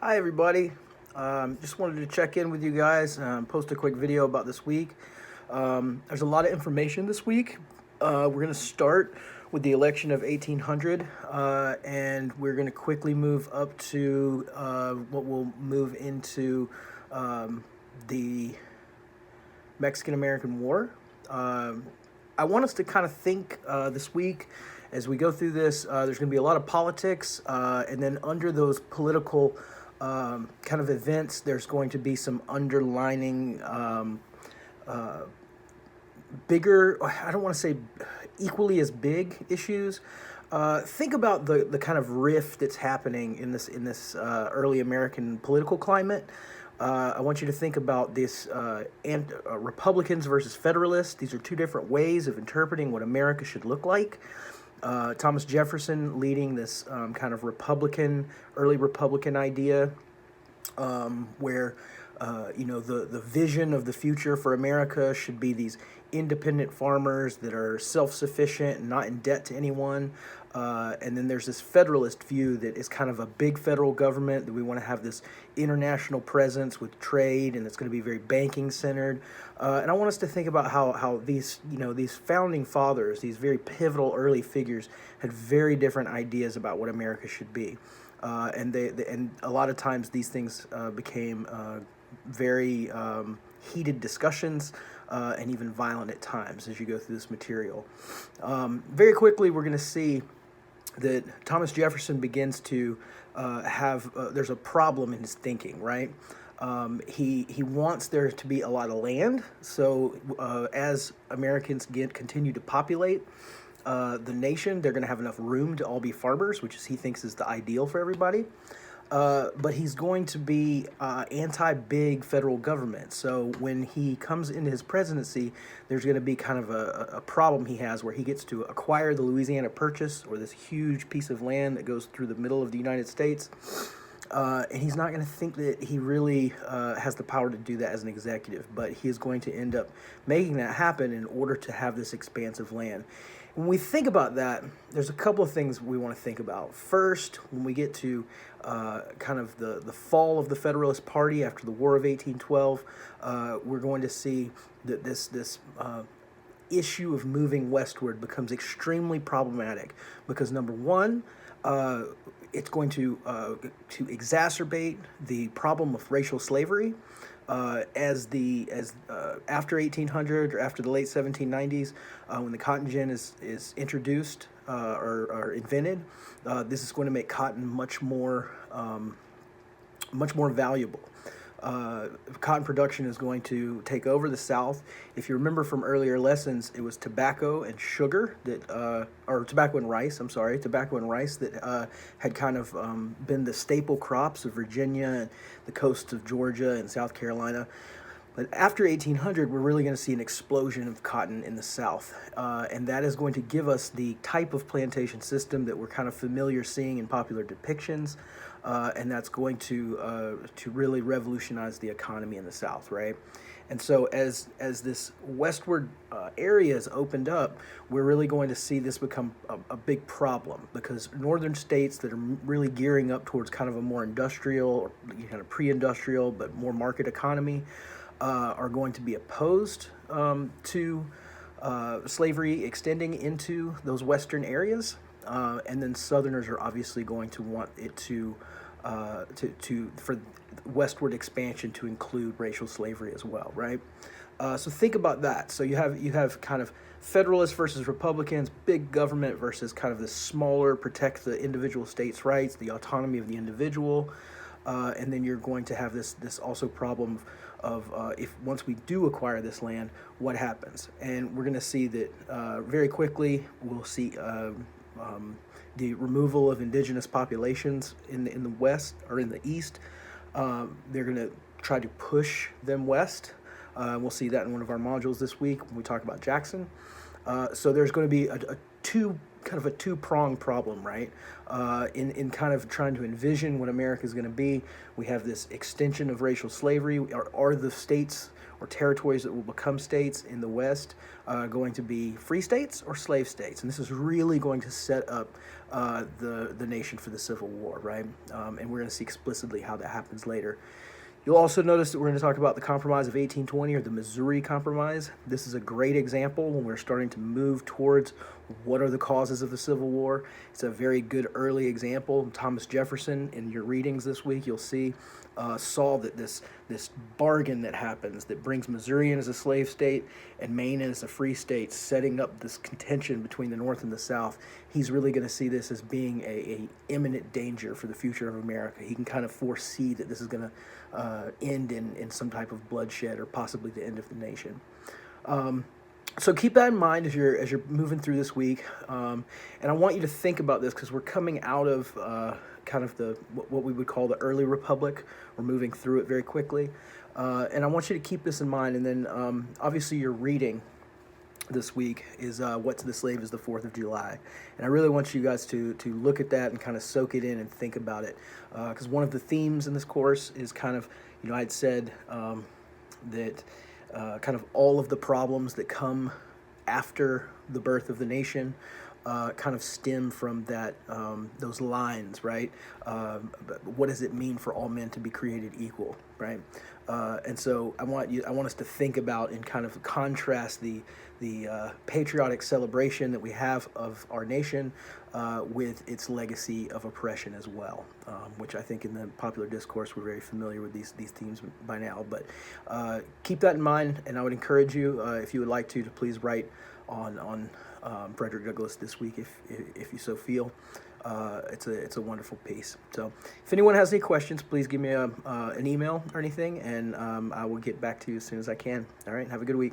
Hi everybody. Just wanted to check in with you guys, post a quick video about this week. There's a lot of information this week. We're going to start with the election of 1800, and we're going to quickly move up to what will move into the Mexican-American War. I want us to kind of think this week as we go through this. There's going to be a lot of politics, and then under those political kind of events, there's going to be some underlining bigger, I don't want to say equally as big issues. Think about the kind of rift that's happening in this early American political climate. I want you to think about this Republicans versus Federalists. These are two different ways of interpreting what America should look like. Thomas Jefferson leading this kind of early Republican idea, where the vision of the future for America should be these independent farmers that are self-sufficient and not in debt to anyone. And then there's this Federalist view that is kind of a big federal government, that we want to have this international presence with trade, and it's going to be very banking centered. And I want us to think about how these founding fathers, these very pivotal early figures, had very different ideas about what America should be. And a lot of times these things became very heated discussions, and even violent at times as you go through this material. Very quickly, we're going to see that Thomas Jefferson begins to there's a problem in his thinking, right? He wants there to be a lot of land, so as Americans continue to populate the nation, they're going to have enough room to all be farmers, which he thinks is the ideal for everybody. But he's going to be anti-big federal government. So when he comes into his presidency, there's going to be kind of a problem he has where he gets to acquire the Louisiana Purchase, or this huge piece of land that goes through the middle of the United States. And he's not going to think that he really has the power to do that as an executive, but he is going to end up making that happen in order to have this expansive land. When we think about that, there's a couple of things we want to think about. First, when we get to kind of the fall of the Federalist Party after the War of 1812, we're going to see that this issue of moving westward becomes extremely problematic because, number one, it's going to exacerbate the problem of racial slavery. After 1800 or after the late 1790s, when the cotton gin is introduced or invented, this is going to make cotton much more valuable. Cotton production is going to take over the South. If you remember from earlier lessons, it was tobacco and sugar tobacco and rice that had kind of been the staple crops of Virginia and the coasts of Georgia and South Carolina. But after 1800, we're really going to see an explosion of cotton in the South, and that is going to give us the type of plantation system that we're kind of familiar seeing in popular depictions, and that's going to really revolutionize the economy in the South, right? And so as this westward area is opened up, we're really going to see this become a big problem, because northern states that are really gearing up towards kind of a more industrial or kind of pre-industrial but more market economy are going to be opposed to slavery extending into those western areas, and then Southerners are obviously going to want it for westward expansion to include racial slavery as well, right? So think about that. So you have kind of Federalists versus Republicans, big government versus kind of the smaller, protect the individual states' rights, the autonomy of the individual. And then you're going to have this also problem of if once we do acquire this land, what happens? And we're going to see that very quickly. We'll see the removal of indigenous populations in the West or in the East. They're going to try to push them west. We'll see that in one of our modules this week when we talk about Jackson. So there's going to be two kind of a two-pronged problem, right? In kind of trying to envision what America is going to be, we have this extension of racial slavery. Are the states or territories that will become states in the West going to be free states or slave states? And this is really going to set up the nation for the Civil War, right? And we're going to see explicitly how that happens later. You'll also notice that we're going to talk about the Compromise of 1820, or the Missouri Compromise. This is a great example when we're starting to move towards what are the causes of the Civil War. It's a very good early example. Thomas Jefferson, in your readings this week, you'll see, saw that this bargain that happens that brings Missouri in as a slave state and Maine in as a free state, setting up this contention between the North and the South. He's really going to see this as being a imminent danger for the future of America. He can kind of foresee that this is going to end in some type of bloodshed or possibly the end of the nation. So keep that in mind as you're moving through this week, and I want you to think about this because we're coming out of kind of what we would call the early republic. We're moving through it very quickly, and I want you to keep this in mind. And then obviously your reading this week is What to the Slave is the 4th of July, and I really want you guys to look at that and kind of soak it in and think about it, because one of the themes in this course is kind of, I had said that kind of all of the problems that come after the birth of the nation kind of stem from that those lines, right? What does it mean for all men to be created equal, right? And so I want us to think about and kind of contrast the patriotic celebration that we have of our nation with its legacy of oppression as well, which I think in the popular discourse we're very familiar with these themes by now. But keep that in mind, and I would encourage you, if you would like to please write on Frederick Douglass this week if you so feel. It's a wonderful piece. So if anyone has any questions, please give me an email or anything, and I will get back to you as soon as I can. All right, have a good week.